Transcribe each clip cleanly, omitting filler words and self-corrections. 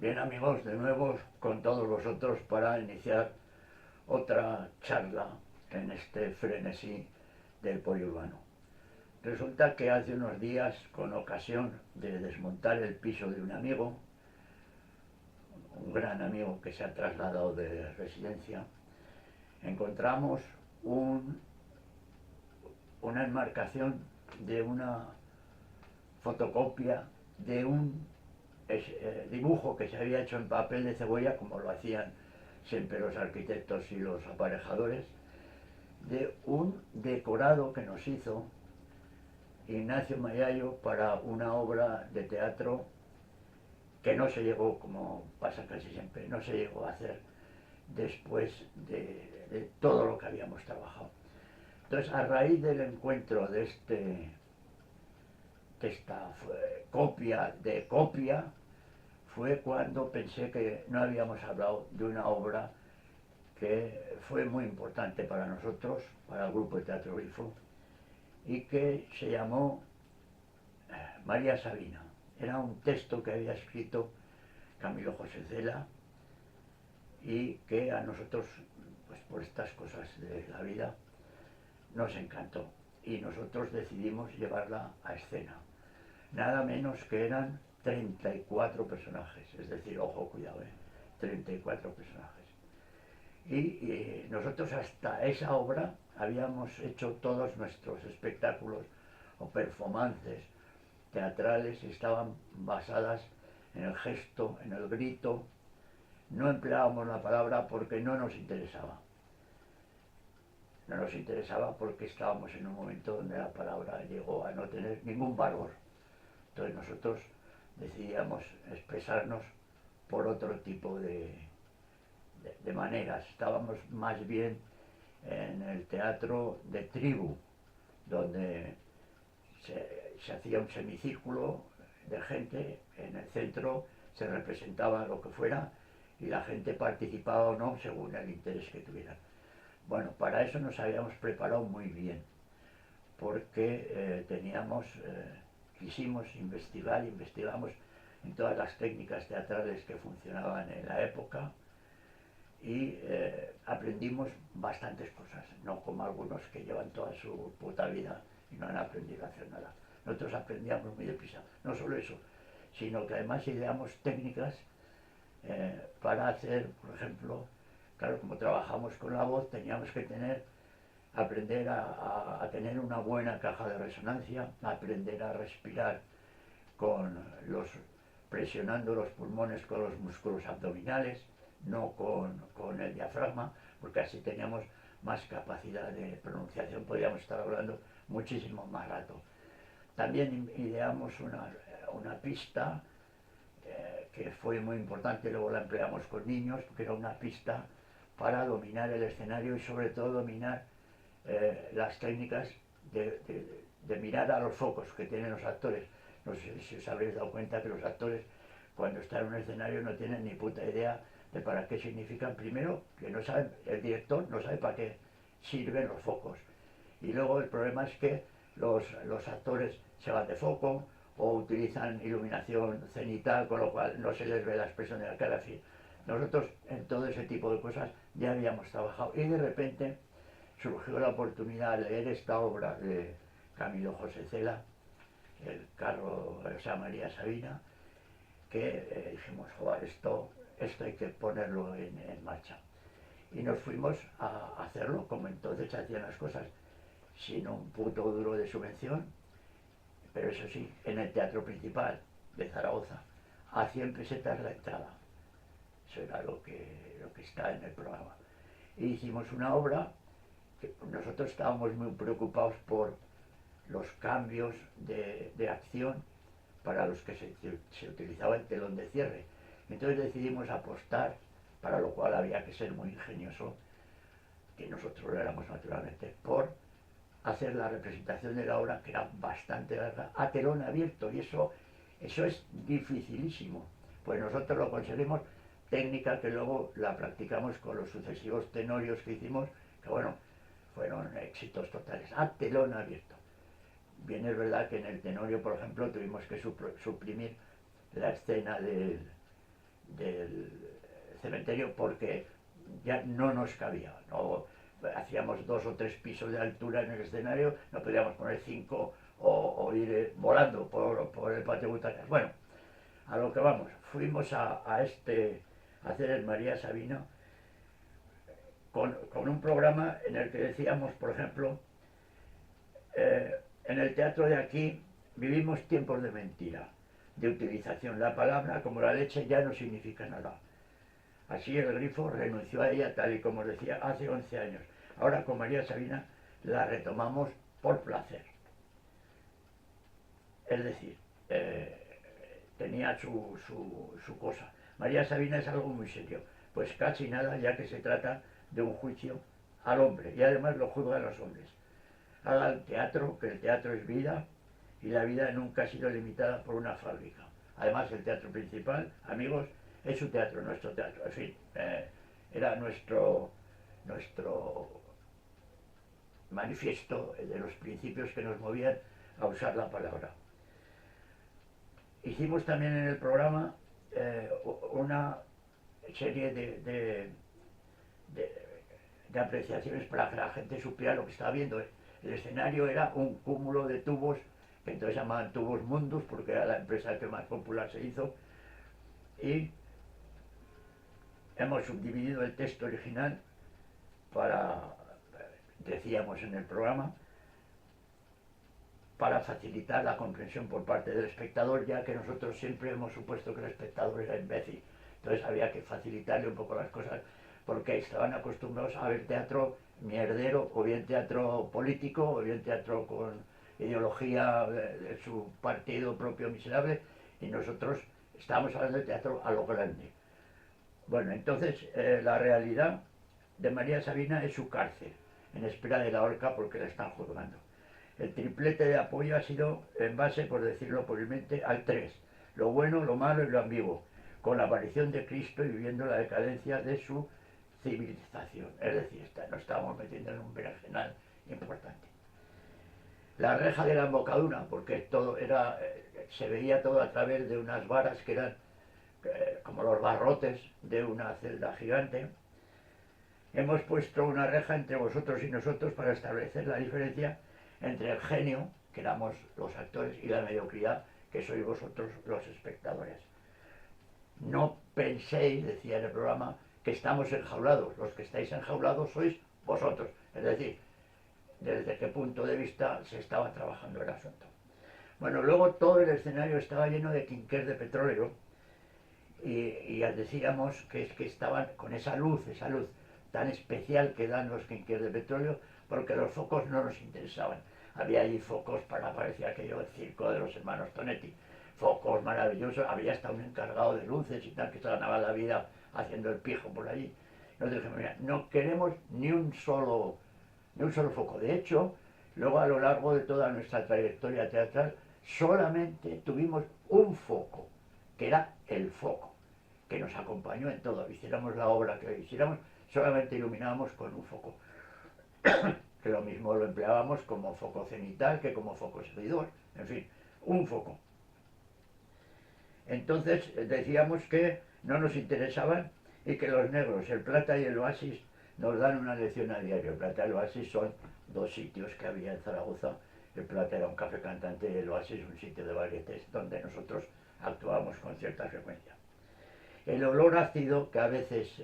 Bien amigos, de nuevo con todos vosotros para iniciar otra charla en este frenesí del poliurbano. Resulta que hace unos días, con ocasión de desmontar el piso de un amigo, un gran amigo que se ha trasladado de residencia, encontramos una enmarcación de una fotocopia de un dibujo que se había hecho en papel de cebolla, como lo hacían siempre los arquitectos y los aparejadores, de un decorado que nos hizo Ignacio Mayallo para una obra de teatro que no se llegó, como pasa casi siempre, no se llegó a hacer después de todo lo que habíamos trabajado. Entonces, a raíz del encuentro de esta copia de copia, fue cuando pensé que no habíamos hablado de una obra que fue muy importante para nosotros, para el grupo de Teatro Grifo, y que se llamó María Sabina. Era un texto que había escrito Camilo José Cela y que a nosotros, pues por estas cosas de la vida, nos encantó. Y nosotros decidimos llevarla a escena. Nada menos que eran 34 personajes, es decir, ojo, cuidado, 34 personajes. Y nosotros hasta esa obra habíamos hecho todos nuestros espectáculos o performances teatrales, estaban basadas en el gesto, en el grito. No empleábamos la palabra porque no nos interesaba. No nos interesaba porque estábamos en un momento donde la palabra llegó a no tener ningún valor. Entonces nosotros decidíamos expresarnos por otro tipo de maneras. Estábamos más bien en el teatro de tribu, donde se hacía un semicírculo de gente, en el centro se representaba lo que fuera y la gente participaba o no según el interés que tuviera. Bueno, para eso nos habíamos preparado muy bien, porque quisimos investigar, investigamos en todas las técnicas teatrales que funcionaban en la época y aprendimos bastantes cosas, no como algunos que llevan toda su puta vida y no han aprendido a hacer nada. Nosotros aprendíamos muy deprisa, no solo eso, sino que además ideamos técnicas para hacer, por ejemplo, claro, como trabajamos con la voz, teníamos que aprender a tener una buena caja de resonancia, aprender a respirar presionando los pulmones con los músculos abdominales, no con el diafragma, porque así teníamos más capacidad de pronunciación, podíamos estar hablando muchísimo más rato. También ideamos una pista que fue muy importante, luego la empleamos con niños, porque era una pista para dominar el escenario y sobre todo dominar las técnicas de mirar a los focos que tienen los actores. No sé si os habréis dado cuenta que los actores cuando están en un escenario no tienen ni puta idea de para qué significan. Primero, que no saben, el director no sabe para qué sirven los focos. Y luego el problema es que los actores se van de foco o utilizan iluminación cenital, con lo cual no se les ve la expresión de la cara. En fin, nosotros en todo ese tipo de cosas ya habíamos trabajado y de repente surgió la oportunidad de leer esta obra de Camilo José Cela, El carro, o sea, María Sabina, que dijimos, joder, esto hay que ponerlo en marcha. Y nos fuimos a hacerlo como entonces hacían las cosas, sin un puto duro de subvención, pero eso sí, en el Teatro Principal de Zaragoza, a 100 pesetas la entrada. Eso era lo que está en el programa. Y hicimos una obra que nosotros estábamos muy preocupados por los cambios de acción para los que se utilizaba el telón de cierre. Entonces decidimos apostar, para lo cual había que ser muy ingenioso, que nosotros lo éramos naturalmente, por hacer la representación de la obra, que era bastante larga, a telón abierto. Y eso es dificilísimo. Pues nosotros lo conseguimos, técnica que luego la practicamos con los sucesivos tenorios que hicimos, que bueno, fueron éxitos totales, a telón abierto. Bien es verdad que en el Tenorio, por ejemplo, tuvimos que suprimir la escena del cementerio porque ya no nos cabía. No, hacíamos 2 o 3 pisos de altura en el escenario, no podíamos poner 5 o ir volando por el patio de butacas. Bueno, a lo que vamos, fuimos a hacer el María Sabina con un programa en el que decíamos, por ejemplo, en el teatro de aquí vivimos tiempos de mentira, de utilización. La palabra, como la leche, ya no significa nada. Así el Grifo renunció a ella, tal y como os decía, hace 11 años. Ahora con María Sabina la retomamos por placer. Es decir, tenía su cosa. María Sabina es algo muy serio, pues casi nada, ya que se trata de un juicio al hombre, y además lo juzgan los hombres. Haga el teatro, que el teatro es vida, y la vida nunca ha sido limitada por una fábrica. Además, el teatro principal, amigos, es su teatro, nuestro teatro. En fin, era nuestro manifiesto de los principios que nos movían a usar la palabra. Hicimos también en el programa una serie de apreciaciones para que la gente supiera lo que estaba viendo. El escenario era un cúmulo de tubos, que entonces llamaban Tubos Mundus, porque era la empresa que más popular se hizo, y hemos subdividido el texto original para, decíamos en el programa, para facilitar la comprensión por parte del espectador, ya que nosotros siempre hemos supuesto que el espectador era imbécil. Entonces había que facilitarle un poco las cosas, porque estaban acostumbrados a ver teatro mierdero, o bien teatro político, o bien teatro con ideología de su partido propio miserable, y nosotros estábamos hablando de teatro a lo grande. Bueno, entonces la realidad de María Sabina es su cárcel, en espera de la horca porque la están juzgando. El triplete de apoyo ha sido en base, por decirlo pobremente, al 3, lo bueno, lo malo y lo ambiguo, con la aparición de Cristo y viviendo la decadencia de su civilización. Es decir, nos estábamos metiendo en un berenjenal importante. La reja de la embocadura, porque todo era, se veía todo a través de unas varas que eran como los barrotes de una celda gigante. Hemos puesto una reja entre vosotros y nosotros para establecer la diferencia entre el genio, que éramos los actores, y la mediocridad, que sois vosotros los espectadores. No penséis, decía en el programa, que estamos enjaulados. Los que estáis enjaulados sois vosotros. Es decir, desde qué punto de vista se estaba trabajando el asunto. Bueno, luego todo el escenario estaba lleno de quinqués de petróleo y ya decíamos que es que estaban con esa luz tan especial que dan los quinqués de petróleo, porque los focos no nos interesaban. Había allí focos para, parecía aquello, el circo de los hermanos Tonetti, focos maravillosos, había hasta un encargado de luces y tal, que se ganaba la vida haciendo el pijo por allí. Nos dijimos, mira, no queremos ni un solo foco. De hecho, luego a lo largo de toda nuestra trayectoria teatral, solamente tuvimos un foco, que era el foco, que nos acompañó en todo. Hiciéramos la obra que hiciéramos, solamente iluminábamos con un foco. Que lo mismo lo empleábamos como foco cenital que como foco seguidor, en fin, un foco. Entonces decíamos que no nos interesaban y que los negros, el Plata y el Oasis, nos dan una lección a diario. El Plata y el Oasis son 2 sitios que había en Zaragoza. El Plata era un café cantante y el Oasis un sitio de varietés donde nosotros actuábamos con cierta frecuencia. El olor ácido que a veces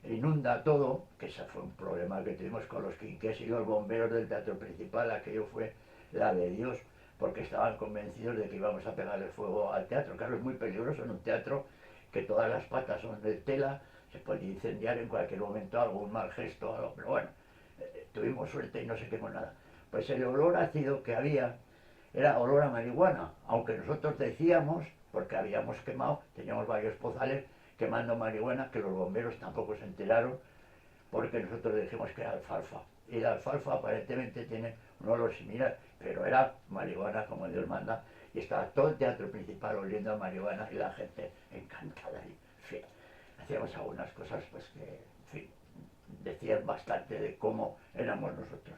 inunda todo, que ese fue un problema que tuvimos con los quinqués y los bomberos del teatro principal, aquello fue la de Dios, porque estaban convencidos de que íbamos a pegarle fuego al teatro. Claro, es muy peligroso en un teatro que todas las patas son de tela, se puede incendiar en cualquier momento, algún mal gesto, algo, pero bueno, tuvimos suerte y no se quemó nada. Pues el olor ácido que había era olor a marihuana, aunque nosotros decíamos, porque habíamos quemado, teníamos varios pozales quemando marihuana, que los bomberos tampoco se enteraron, porque nosotros dijimos que era alfalfa. Y la alfalfa aparentemente tiene un olor similar, pero era marihuana como Dios manda, y estaba todo el teatro principal oliendo a marihuana y la gente encantada. Y, en fin, hacíamos algunas cosas pues que, en fin, decían bastante de cómo éramos nosotros.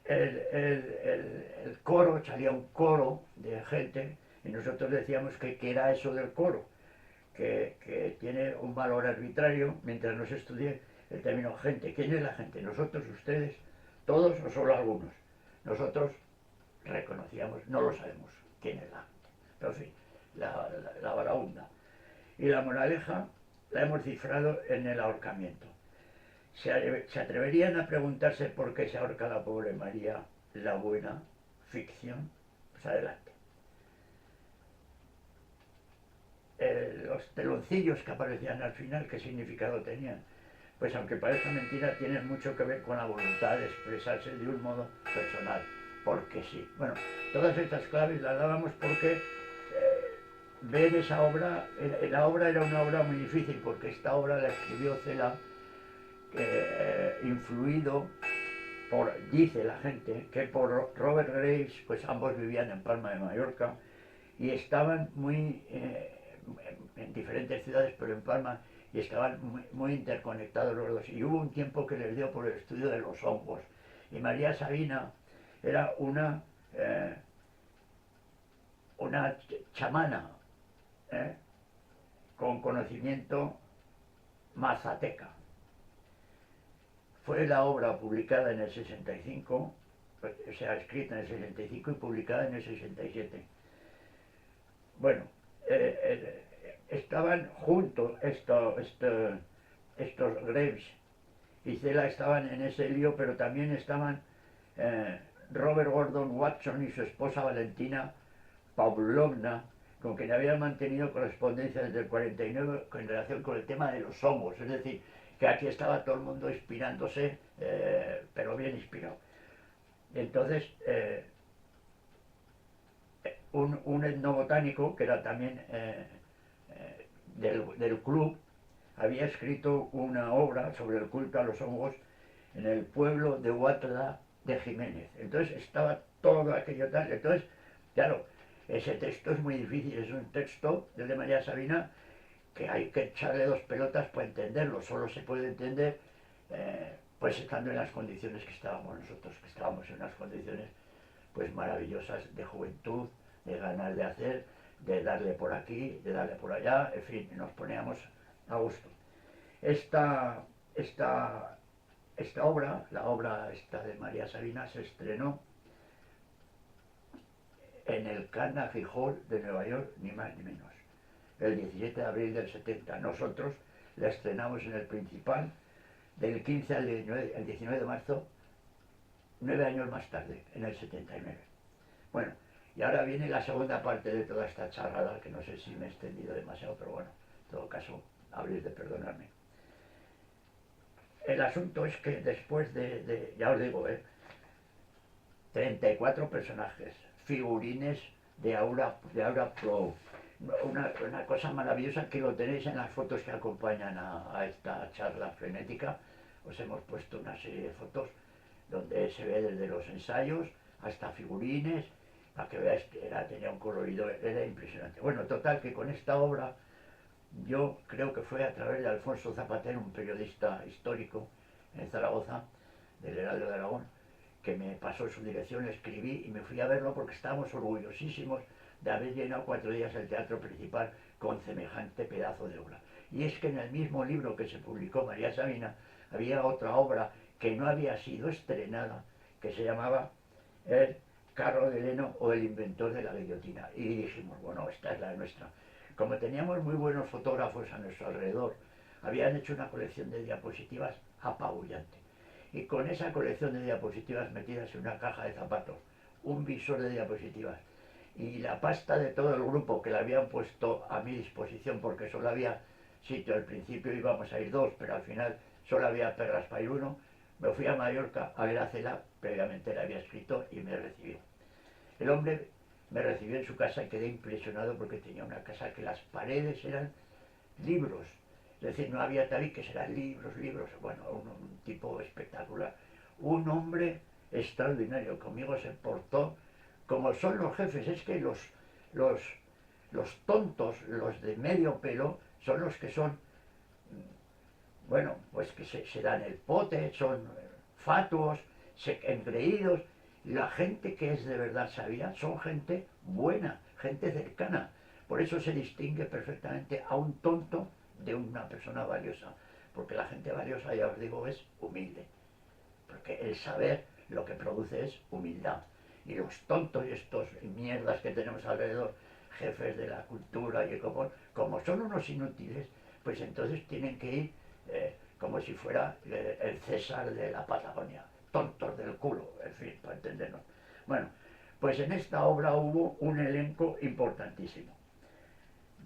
El coro, salía un coro de gente Y nosotros decíamos que era eso del coro, que tiene un valor arbitrario mientras no se estudie el término gente. ¿Quién es la gente? ¿Nosotros, ustedes, todos o solo algunos? Nosotros reconocíamos, no lo sabemos quién es la gente. Pero en fin, la varaunda. Y la moraleja la hemos cifrado en el ahorcamiento. ¿Se atreverían a preguntarse por qué se ahorca la pobre María, la buena? Ficción. Pues adelante. Los teloncillos que aparecían al final, ¿qué significado tenían? Pues aunque parezca mentira, tienen mucho que ver con la voluntad de expresarse de un modo personal, porque sí. Bueno, todas estas claves las dábamos porque ver esa obra, la obra era una obra muy difícil, porque esta obra la escribió Cela, influido por, dice la gente, que por Robert Graves, pues ambos vivían en Palma de Mallorca y estaban muy en diferentes ciudades, pero en Palma, y estaban muy interconectados los dos. Y hubo un tiempo que les dio por el estudio de los hongos. Y María Sabina era una chamana con conocimiento mazateca. Fue la obra publicada en el 65, o sea, escrita en el 65 y publicada en el 67. Bueno, estaban juntos estos Graves y Cela, estaban en ese lío, pero también estaban Robert Gordon Watson y su esposa Valentina Pavlovna, con quien habían mantenido correspondencia desde el 49 en relación con el tema de los hongos. Es decir, que aquí estaba todo el mundo inspirándose, pero bien inspirado. Entonces, un etnobotánico, que era también del club, había escrito una obra sobre el culto a los hongos en el pueblo de Huatla de Jiménez. Entonces estaba todo aquello tal. Entonces, claro, ese texto es muy difícil, es un texto del de María Sabina que hay que echarle dos pelotas para entenderlo. Solo se puede entender pues estando en las condiciones que estábamos nosotros, que estábamos en unas condiciones pues maravillosas de juventud, de ganas de hacer, de darle por aquí, de darle por allá, en fin, nos poníamos a gusto. Esta obra, la obra esta de María Sabina, se estrenó en el Carnegie Hall de Nueva York, ni más ni menos, el 17 de abril del 70. Nosotros la estrenamos en el Principal del 15 al 19 de marzo, 9 años más tarde, en el 79. Bueno, y ahora viene la segunda parte de toda esta charrada, que no sé si me he extendido demasiado, pero bueno, en todo caso, habréis de perdonarme. El asunto es que después ya os digo, 34 personajes, figurines de Aura Pro, una cosa maravillosa que lo tenéis en las fotos que acompañan a esta charla frenética. Os hemos puesto una serie de fotos donde se ve desde los ensayos hasta figurines, para que veáis que tenía un colorido, era impresionante. Bueno, total, que con esta obra, yo creo que fue a través de Alfonso Zapatero, un periodista histórico en Zaragoza, del Heraldo de Aragón, que me pasó su dirección, le escribí y me fui a verlo porque estábamos orgullosísimos de haber llenado 4 días el Teatro Principal con semejante pedazo de obra. Y es que en el mismo libro que se publicó María Sabina había otra obra que no había sido estrenada, que se llamaba El carro de heno o El inventor de la guillotina. Y dijimos, bueno, esta es la nuestra. Como teníamos muy buenos fotógrafos a nuestro alrededor, habían hecho una colección de diapositivas apabullante. Y con esa colección de diapositivas metidas en una caja de zapatos, un visor de diapositivas y la pasta de todo el grupo, que la habían puesto a mi disposición porque solo había sitio, al principio íbamos a ir 2, pero al final solo había perras para ir 1, me fui a Mallorca a ver a Cela, previamente la había escrito y me recibió. El hombre me recibió en su casa y quedé impresionado porque tenía una casa que las paredes eran libros, es decir, no había tabiques, eran libros, bueno, un tipo espectacular. Un hombre extraordinario, conmigo se portó como son los jefes. Es que los tontos, los de medio pelo, son los que son, bueno, pues que se dan el pote, son fatuos, engreídos. La gente que es de verdad sabia son gente buena, gente cercana. Por eso se distingue perfectamente a un tonto de una persona valiosa, porque la gente valiosa, ya os digo, es humilde, porque el saber lo que produce es humildad. Y los tontos y estos mierdas que tenemos alrededor, jefes de la cultura y como son unos inútiles, pues entonces tienen que ir como si fuera el César de la Patagonia, tontos del culo, en fin, para entendernos. Bueno, pues en esta obra hubo un elenco importantísimo,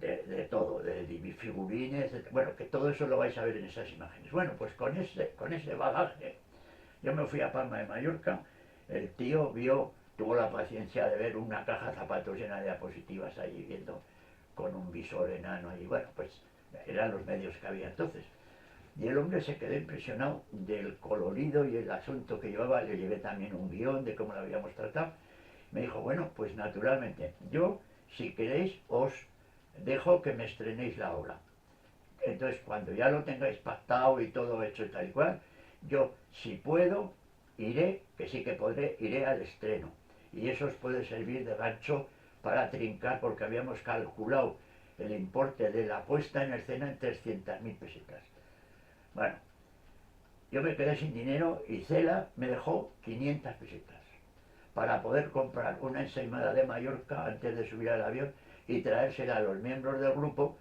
de todo, de figurines, bueno, que todo eso lo vais a ver en esas imágenes. Bueno, pues con ese bagaje, yo me fui a Palma de Mallorca, el tío tuvo la paciencia de ver una caja de zapatos llena de diapositivas allí viendo con un visor enano y bueno, pues eran los medios que había entonces. Y el hombre se quedó impresionado del colorido y el asunto que llevaba, le llevé también un guión de cómo lo habíamos tratado. Me dijo, bueno, pues naturalmente, yo, si queréis, os dejo que me estrenéis la obra. Entonces, cuando ya lo tengáis pactado y todo hecho y tal y cual, yo, si puedo, iré, que sí que podré, iré al estreno. Y eso os puede servir de gancho para trincar, porque habíamos calculado el importe de la puesta en escena en 300.000 pesetas. Bueno, yo me quedé sin dinero y Cela me dejó 500 pesetas para poder comprar una ensaimada de Mallorca antes de subir al avión y traérsela a los miembros del grupo,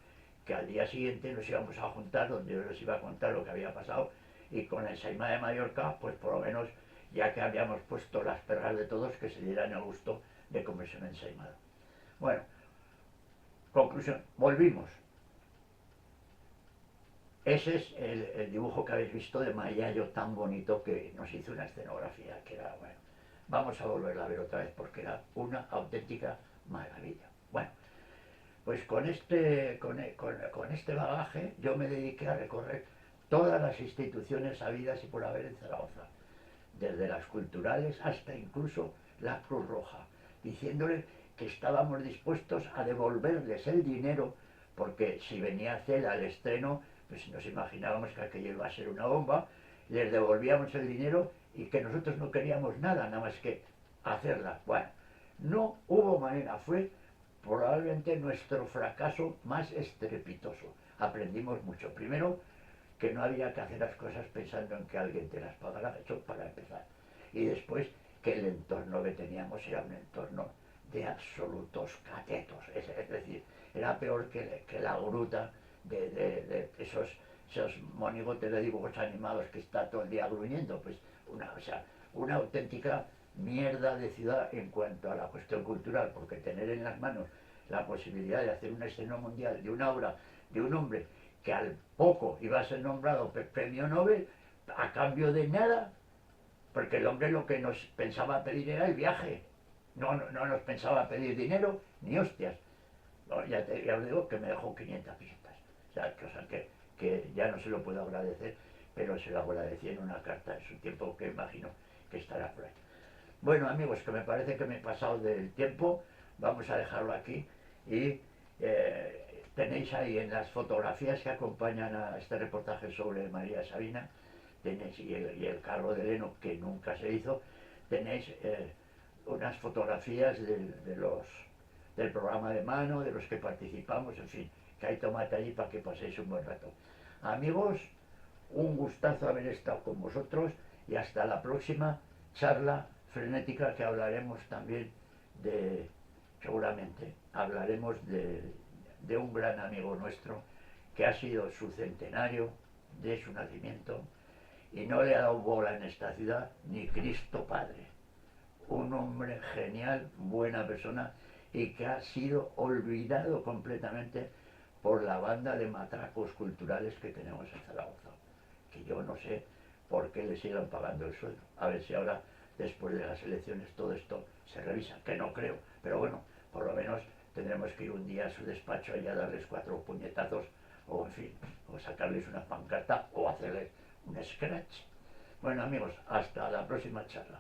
que al día siguiente nos íbamos a juntar, donde yo les iba a contar lo que había pasado, y con la ensaimada de Mallorca, pues por lo menos, ya que habíamos puesto las perras de todos, que se dieran el gusto de comerse una ensaimada. Bueno, conclusión, volvimos. Ese es el dibujo que habéis visto de Mayayo tan bonito que nos hizo una escenografía, que era, bueno, vamos a volverla a ver otra vez porque era una auténtica maravilla. Bueno, pues con este bagaje yo me dediqué a recorrer todas las instituciones habidas y por haber en Zaragoza, desde las culturales hasta incluso la Cruz Roja, diciéndoles que estábamos dispuestos a devolverles el dinero, porque si venía Cela al estreno, pues nos imaginábamos que aquello iba a ser una bomba, les devolvíamos el dinero y que nosotros no queríamos nada más que hacerla. Bueno, no hubo manera, fue probablemente nuestro fracaso más estrepitoso. Aprendimos mucho. Primero, que no había que hacer las cosas pensando en que alguien te las pagara, eso para empezar. Y después, que el entorno que teníamos era un entorno de absolutos catetos, es decir, era peor que la gruta de esos monigotes de dibujos animados que está todo el día gruñendo, pues una auténtica mierda de ciudad en cuanto a la cuestión cultural, porque tener en las manos la posibilidad de hacer un estreno mundial de una obra de un hombre que al poco iba a ser nombrado premio Nobel a cambio de nada, porque el hombre lo que nos pensaba pedir era el viaje, no nos pensaba pedir dinero ni hostias. No, ya os digo que me dejó 500 pesetas, o sea, cosa que ya no se lo puedo agradecer, pero se lo agradecí en una carta en su tiempo, que imagino que estará por ahí. Bueno, amigos, que me parece que me he pasado del tiempo, vamos a dejarlo aquí y tenéis ahí en las fotografías que acompañan a este reportaje sobre María Sabina, tenéis y el carro de Leno, que nunca se hizo, tenéis unas fotografías del programa de mano, de los que participamos, en fin, que hay tomate allí para que paséis un buen rato. Amigos, un gustazo haber estado con vosotros y hasta la próxima charla frenética, que hablaremos también seguramente hablaremos de un gran amigo nuestro que ha sido su centenario de su nacimiento y no le ha dado bola en esta ciudad ni Cristo Padre. Un hombre genial, buena persona, y que ha sido olvidado completamente por la banda de matracos culturales que tenemos en Zaragoza, que yo no sé por qué le sigan pagando el sueldo. A ver si ahora, después de las elecciones, todo esto se revisa, que no creo, pero bueno, por lo menos tendremos que ir un día a su despacho y a darles 4 puñetazos, o en fin, o sacarles una pancarta o hacerles un scratch. Bueno, amigos, hasta la próxima charla.